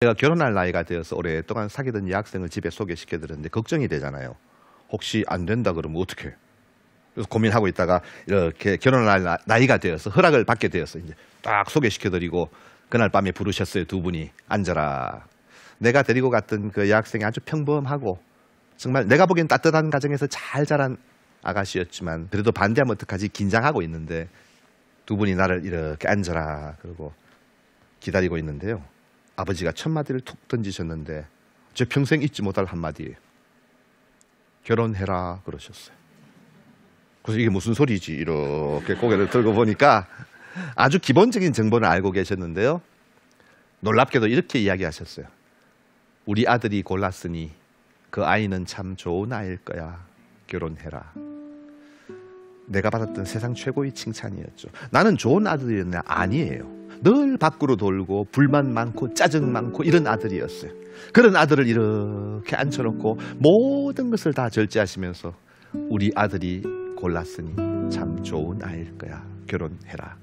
제가 결혼할 나이가 되어서 오랫동안 사귀던 여학생을 집에 소개시켜드렸는데 걱정이 되잖아요. 혹시 안 된다 그러면 어떡해? 그래서 고민하고 있다가 이렇게 결혼할 나이가 되어서 허락을 받게 되어서 이제 딱 소개시켜드리고 그날 밤에 부르셨어요. 두 분이 앉아라. 내가 데리고 갔던 그 여학생이 아주 평범하고 정말 내가 보기엔 따뜻한 가정에서 잘 자란 아가씨였지만 그래도 반대하면 어떡하지 긴장하고 있는데 두 분이 나를 이렇게 앉아라 그러고 기다리고 있는데요. 아버지가 첫 마디를 툭 던지셨는데 제 평생 잊지 못할 한마디예요. 결혼해라 그러셨어요. 그래서 이게 무슨 소리지 이렇게 고개를 들고 보니까 아주 기본적인 정보는 알고 계셨는데요. 놀랍게도 이렇게 이야기하셨어요. 우리 아들이 골랐으니 그 아이는 참 좋은 아이일 거야. 결혼해라. 내가 받았던 세상 최고의 칭찬이었죠. 나는 좋은 아들이었냐? 아니에요. 늘 밖으로 돌고 불만 많고 짜증 많고 이런 아들이었어요. 그런 아들을 이렇게 앉혀놓고 모든 것을 다 절제하시면서 우리 아들이 골랐으니 참 좋은 아이일 거야. 결혼해라.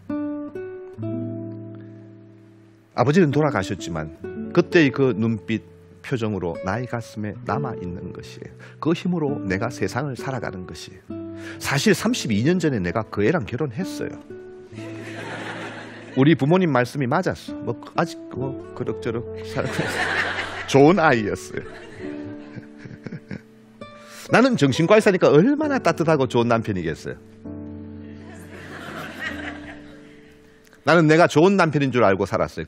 아버지는 돌아가셨지만 그때의 그 눈빛 표정으로 나의 가슴에 남아있는 것이에요. 그 힘으로 내가 세상을 살아가는 것이에요. 사실 32년 전에 내가 그 애랑 결혼했어요. 우리 부모님 말씀이 맞았어. 아직 그럭저럭 살고 좋은 아이였어요. 나는 정신과 의사니까 얼마나 따뜻하고 좋은 남편이겠어요. 나는 내가 좋은 남편인 줄 알고 살았어요.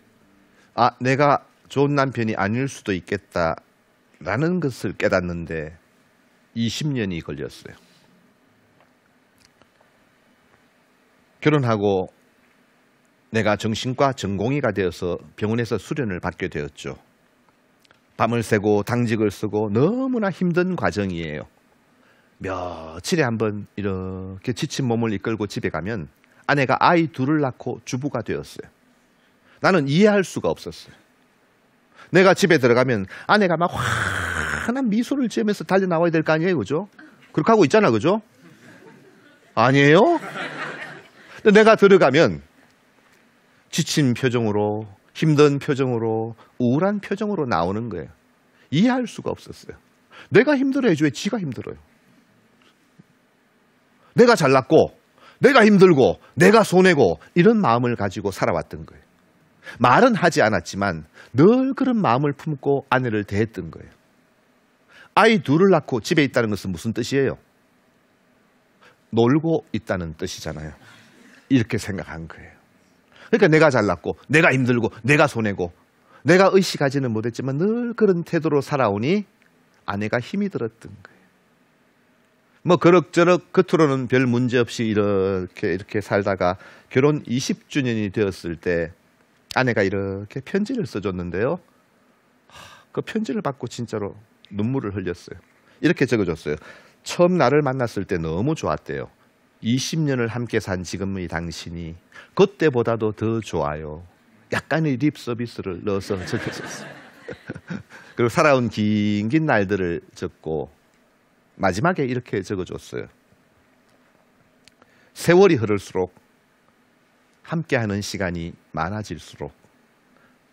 내가 좋은 남편이 아닐 수도 있겠다라는 것을 깨닫는데 20년이 걸렸어요. 결혼하고 내가 정신과 전공의가 되어서 병원에서 수련을 받게 되었죠. 밤을 새고 당직을 쓰고 너무나 힘든 과정이에요. 며칠에 한 번 이렇게 지친 몸을 이끌고 집에 가면 아내가 아이 둘을 낳고 주부가 되었어요. 나는 이해할 수가 없었어요. 내가 집에 들어가면 아내가 막 환한 미소를 지으면서 달려 나와야 될 거 아니에요, 그죠? 그렇게 하고 있잖아, 그죠? 아니에요? 근데 내가 들어가면 지친 표정으로, 힘든 표정으로, 우울한 표정으로 나오는 거예요. 이해할 수가 없었어요. 내가 힘들어야지 왜 지가 힘들어요? 내가 잘났고, 내가 힘들고, 내가 손해고 이런 마음을 가지고 살아왔던 거예요. 말은 하지 않았지만 늘 그런 마음을 품고 아내를 대했던 거예요. 아이 둘을 낳고 집에 있다는 것은 무슨 뜻이에요? 놀고 있다는 뜻이잖아요. 이렇게 생각한 거예요. 그러니까 내가 잘났고 내가 힘들고 내가 손해고 내가 의식하지는 못했지만 늘 그런 태도로 살아오니 아내가 힘이 들었던 거예요. 그럭저럭 겉으로는 별 문제 없이 이렇게 살다가 결혼 20주년이 되었을 때 아내가 이렇게 편지를 써줬는데요. 그 편지를 받고 진짜로 눈물을 흘렸어요. 이렇게 적어줬어요. 처음 나를 만났을 때 너무 좋았대요. 20년을 함께 산 지금의 당신이 그때보다도 더 좋아요. 약간의 립 서비스를 넣어서 적어줬어요. 그리고 살아온 긴 날들을 적고 마지막에 이렇게 적어줬어요. 세월이 흐를수록 함께하는 시간이 많아질수록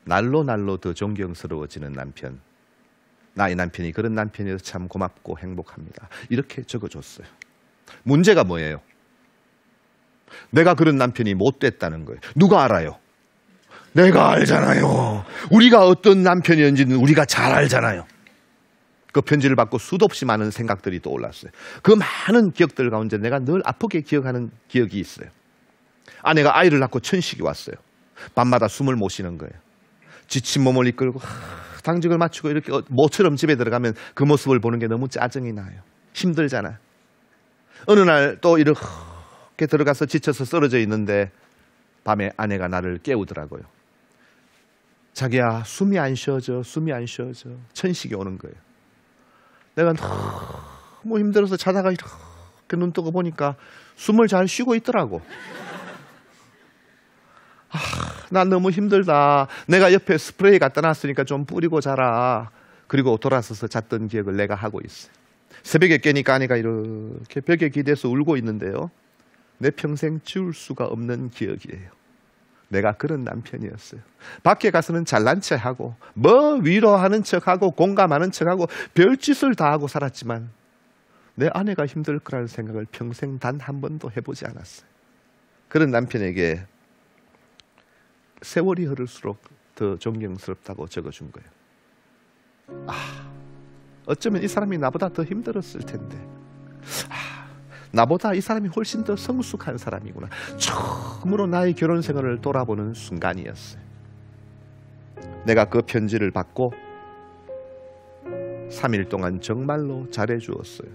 날로 더 존경스러워지는 남편. 나의 남편이 그런 남편이어서 참 고맙고 행복합니다. 이렇게 적어줬어요. 문제가 뭐예요? 내가 그런 남편이 못됐다는 거예요. 누가 알아요? 내가 알잖아요. 우리가 어떤 남편이었는지는 우리가 잘 알잖아요. 그 편지를 받고 수도 없이 많은 생각들이 떠올랐어요. 그 많은 기억들 가운데 내가 늘 아프게 기억하는 기억이 있어요. 아내가 아이를 낳고 천식이 왔어요. 밤마다 숨을 못 쉬는 거예요. 지친 몸을 이끌고 당직을 마치고 이렇게 모처럼 집에 들어가면 그 모습을 보는 게 너무 짜증이 나요. 힘들잖아. 어느 날 또 이렇게 들어가서 지쳐서 쓰러져 있는데 밤에 아내가 나를 깨우더라고요. 자기야, 숨이 안 쉬어져. 천식이 오는 거예요. 내가 너무 힘들어서 자다가 이렇게 눈 뜨고 보니까 숨을 잘 쉬고 있더라고. 난 너무 힘들다. 내가 옆에 스프레이 갖다 놨으니까 좀 뿌리고 자라. 그리고 돌아서서 잤던 기억을 내가 하고 있어요. 새벽에 깨니까 아내가 이렇게 벽에 기대서 울고 있는데요. 내 평생 지울 수가 없는 기억이에요. 내가 그런 남편이었어요. 밖에 가서는 잘난 척하고 뭐 위로하는 척하고 공감하는 척하고 별짓을 다 하고 살았지만 내 아내가 힘들 거라는 생각을 평생 단 한 번도 해보지 않았어요. 그런 남편에게 세월이 흐를수록 더 존경스럽다고 적어준 거예요. 어쩌면 이 사람이 나보다 더 힘들었을 텐데 나보다 이 사람이 훨씬 더 성숙한 사람이구나. 처음으로 나의 결혼 생활을 돌아보는 순간이었어요. 내가 그 편지를 받고 3일 동안 정말로 잘해주었어요.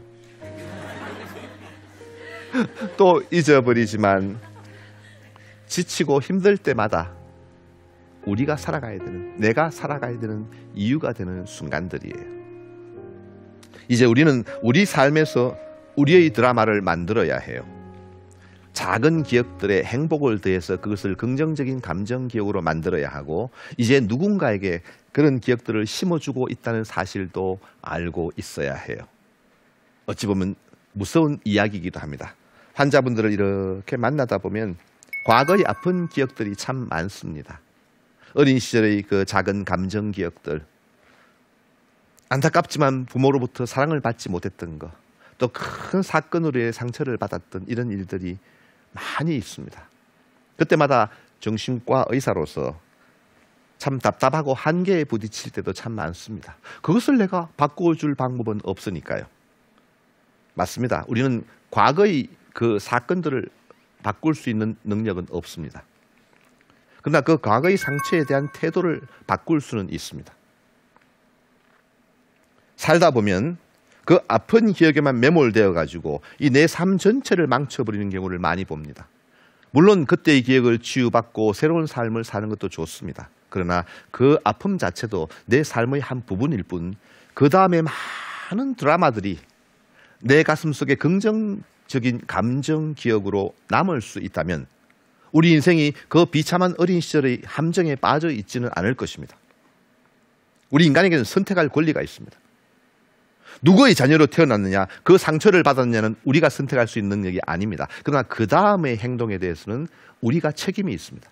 또 잊어버리지만 지치고 힘들 때마다 우리가 살아가야 되는, 내가 살아가야 되는 이유가 되는 순간들이에요. 이제 우리는 우리 삶에서 우리의 드라마를 만들어야 해요. 작은 기억들의 행복을 더해서 그것을 긍정적인 감정 기억으로 만들어야 하고 이제 누군가에게 그런 기억들을 심어주고 있다는 사실도 알고 있어야 해요. 어찌 보면 무서운 이야기이기도 합니다. 환자분들을 이렇게 만나다 보면 과거의 아픈 기억들이 참 많습니다. 어린 시절의 그 작은 감정 기억들, 안타깝지만 부모로부터 사랑을 받지 못했던 것, 또 큰 사건으로의 상처를 받았던 이런 일들이 많이 있습니다. 그때마다 정신과 의사로서 참 답답하고 한계에 부딪힐 때도 참 많습니다. 그것을 내가 바꿔줄 방법은 없으니까요. 맞습니다. 우리는 과거의 그 사건들을 바꿀 수 있는 능력은 없습니다. 그러나 그 과거의 상처에 대한 태도를 바꿀 수는 있습니다. 살다 보면 그 아픈 기억에만 매몰되어 가지고 이 내 삶 전체를 망쳐버리는 경우를 많이 봅니다. 물론 그때의 기억을 치유받고 새로운 삶을 사는 것도 좋습니다. 그러나 그 아픔 자체도 내 삶의 한 부분일 뿐 그 다음에 많은 드라마들이 내 가슴 속에 긍정적인 감정 기억으로 남을 수 있다면 우리 인생이 그 비참한 어린 시절의 함정에 빠져 있지는 않을 것입니다. 우리 인간에게는 선택할 권리가 있습니다. 누구의 자녀로 태어났느냐, 그 상처를 받았느냐는 우리가 선택할 수 있는 능력이 아닙니다. 그러나 그 다음의 행동에 대해서는 우리가 책임이 있습니다.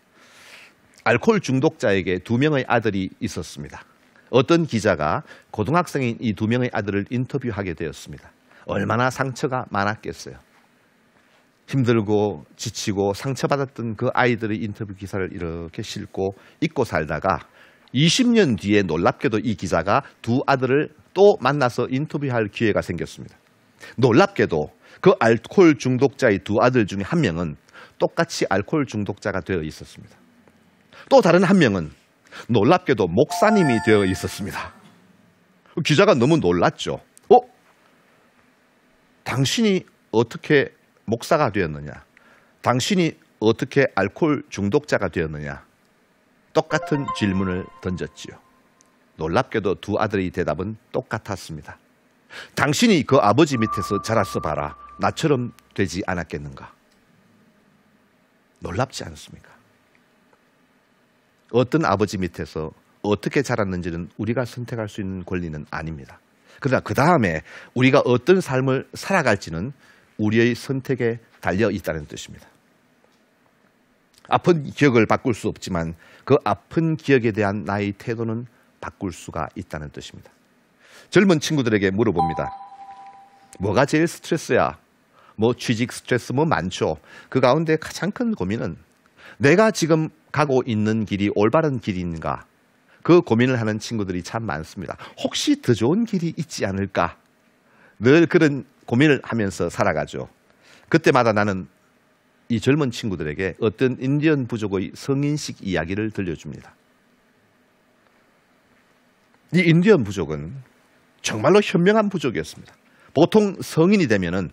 알코올 중독자에게 2명의 아들이 있었습니다. 어떤 기자가 고등학생인 이 2명의 아들을 인터뷰하게 되었습니다. 얼마나 상처가 많았겠어요. 힘들고 지치고 상처받았던 그 아이들의 인터뷰 기사를 이렇게 싣고 잊고 살다가 20년 뒤에 놀랍게도 이 기자가 2 아들을 또 만나서 인터뷰할 기회가 생겼습니다. 놀랍게도 그 알코올 중독자의 2 아들 중에 1명은 똑같이 알코올 중독자가 되어 있었습니다. 또 다른 1명은 놀랍게도 목사님이 되어 있었습니다. 기자가 너무 놀랐죠. 당신이 어떻게 목사가 되었느냐? 당신이 어떻게 알코올 중독자가 되었느냐? 똑같은 질문을 던졌지요. 놀랍게도 2 아들의 대답은 똑같았습니다. 당신이 그 아버지 밑에서 자랐어 봐라. 나처럼 되지 않았겠는가? 놀랍지 않습니까? 어떤 아버지 밑에서 어떻게 자랐는지는 우리가 선택할 수 있는 권리는 아닙니다. 그러나 그 다음에 우리가 어떤 삶을 살아갈지는 우리의 선택에 달려 있다는 뜻입니다. 아픈 기억을 바꿀 수 없지만 그 아픈 기억에 대한 나의 태도는 바꿀 수가 있다는 뜻입니다. 젊은 친구들에게 물어봅니다. 뭐가 제일 스트레스야? 뭐 취직 스트레스 뭐 많죠. 그 가운데 가장 큰 고민은 내가 지금 가고 있는 길이 올바른 길인가? 그 고민을 하는 친구들이 참 많습니다. 혹시 더 좋은 길이 있지 않을까? 늘 그런 고민을 하면서 살아가죠. 그때마다 나는 이 젊은 친구들에게 어떤 인디언 부족의 성인식 이야기를 들려줍니다. 이 인디언 부족은 정말로 현명한 부족이었습니다. 보통 성인이 되면은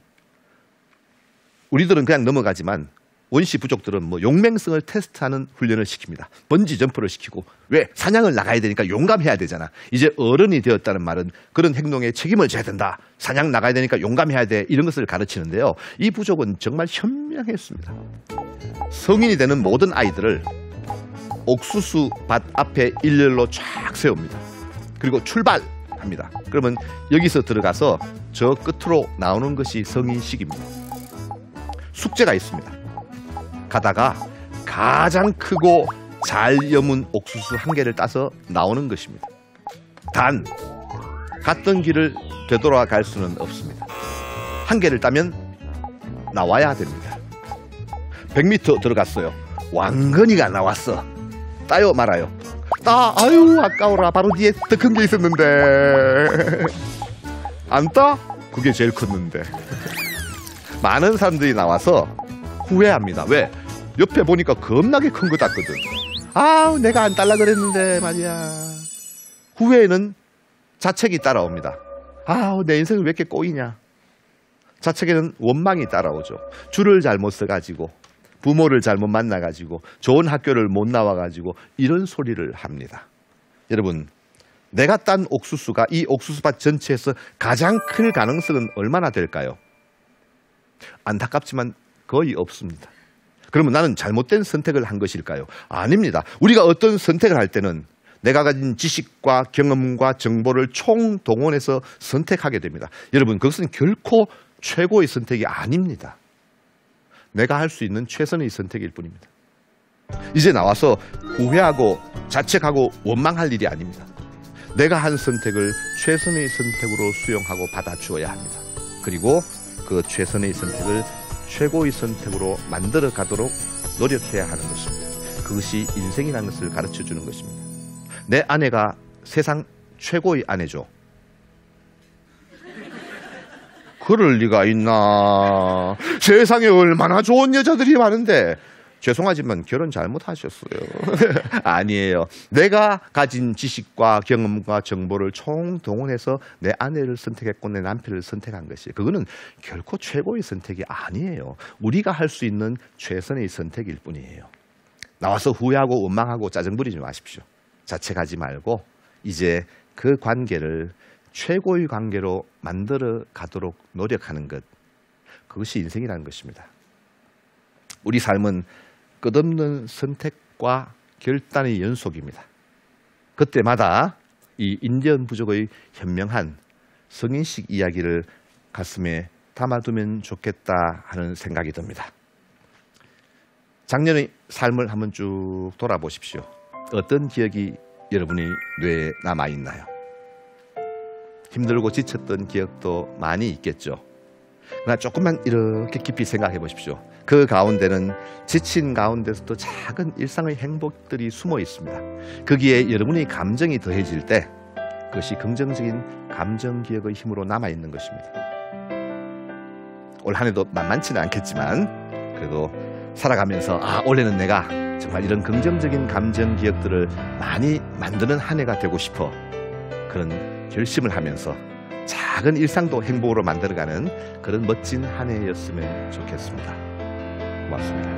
우리들은 그냥 넘어가지만 원시 부족들은 뭐 용맹성을 테스트하는 훈련을 시킵니다. 번지 점프를 시키고, 왜? 사냥을 나가야 되니까 용감해야 되잖아. 이제 어른이 되었다는 말은 그런 행동에 책임을 져야 된다. 사냥 나가야 되니까 용감해야 돼. 이런 것을 가르치는데요. 이 부족은 정말 현명했습니다. 성인이 되는 모든 아이들을 옥수수 밭 앞에 일렬로 쫙 세웁니다. 그리고 출발합니다. 그러면 여기서 들어가서 저 끝으로 나오는 것이 성인식입니다. 숙제가 있습니다. 가다가 가장 크고 잘 여문 옥수수 한 개를 따서 나오는 것입니다. 단 갔던 길을 되돌아갈 수는 없습니다. 한 개를 따면 나와야 됩니다. 100m 들어갔어요. 왕건이가 나왔어. 따요 말아요. 아유 아까워라. 바로 뒤에 더 큰 게 있었는데 안 따? 그게 제일 컸는데. 많은 사람들이 나와서 후회합니다. 왜? 옆에 보니까 겁나게 큰 거 땄거든. 내가 안 딸라 그랬는데 말이야. 후회에는 자책이 따라옵니다. 내 인생이 왜 이렇게 꼬이냐. 자책에는 원망이 따라오죠. 줄을 잘못 써가지고, 부모를 잘못 만나가지고, 좋은 학교를 못 나와가지고 이런 소리를 합니다. 여러분, 내가 딴 옥수수가 이 옥수수밭 전체에서 가장 클 가능성은 얼마나 될까요? 안타깝지만 거의 없습니다. 그러면 나는 잘못된 선택을 한 것일까요? 아닙니다. 우리가 어떤 선택을 할 때는 내가 가진 지식과 경험과 정보를 총동원해서 선택하게 됩니다. 여러분, 그것은 결코 최고의 선택이 아닙니다. 내가 할 수 있는 최선의 선택일 뿐입니다. 이제 나와서 후회하고 자책하고 원망할 일이 아닙니다. 내가 한 선택을 최선의 선택으로 수용하고 받아주어야 합니다. 그리고 그 최선의 선택을 최고의 선택으로 만들어 가도록 노력해야 하는 것입니다. 그것이 인생이라는 것을 가르쳐 주는 것입니다. 내 아내가 세상 최고의 아내죠. 그럴 리가 있나. 세상에 얼마나 좋은 여자들이 많은데. 죄송하지만 결혼 잘못하셨어요. 아니에요. 내가 가진 지식과 경험과 정보를 총동원해서 내 아내를 선택했고 내 남편을 선택한 것이에요. 그거는 결코 최고의 선택이 아니에요. 우리가 할 수 있는 최선의 선택일 뿐이에요. 나와서 후회하고 원망하고 짜증 부리지 마십시오. 자책하지 말고 이제 그 관계를 최고의 관계로 만들어 가도록 노력하는 것, 그것이 인생이라는 것입니다. 우리 삶은 끝없는 선택과 결단의 연속입니다. 그때마다 이 인디언 부족의 현명한 성인식 이야기를 가슴에 담아두면 좋겠다 하는 생각이 듭니다. 작년의 삶을 한번 쭉 돌아보십시오. 어떤 기억이 여러분의 뇌에 남아있나요? 힘들고 지쳤던 기억도 많이 있겠죠. 그러나 조금만 이렇게 깊이 생각해 보십시오. 그 가운데는 지친 가운데서도 작은 일상의 행복들이 숨어 있습니다. 거기에 여러분의 감정이 더해질 때 그것이 긍정적인 감정 기억의 힘으로 남아있는 것입니다. 올 한 해도 만만치는 않겠지만 그래도 살아가면서 올해는 내가 정말 이런 긍정적인 감정 기억들을 많이 만드는 한 해가 되고 싶어, 그런 결심을 하면서 작은 일상도 행복으로 만들어가는 그런 멋진 한 해였으면 좋겠습니다. 고맙습니다.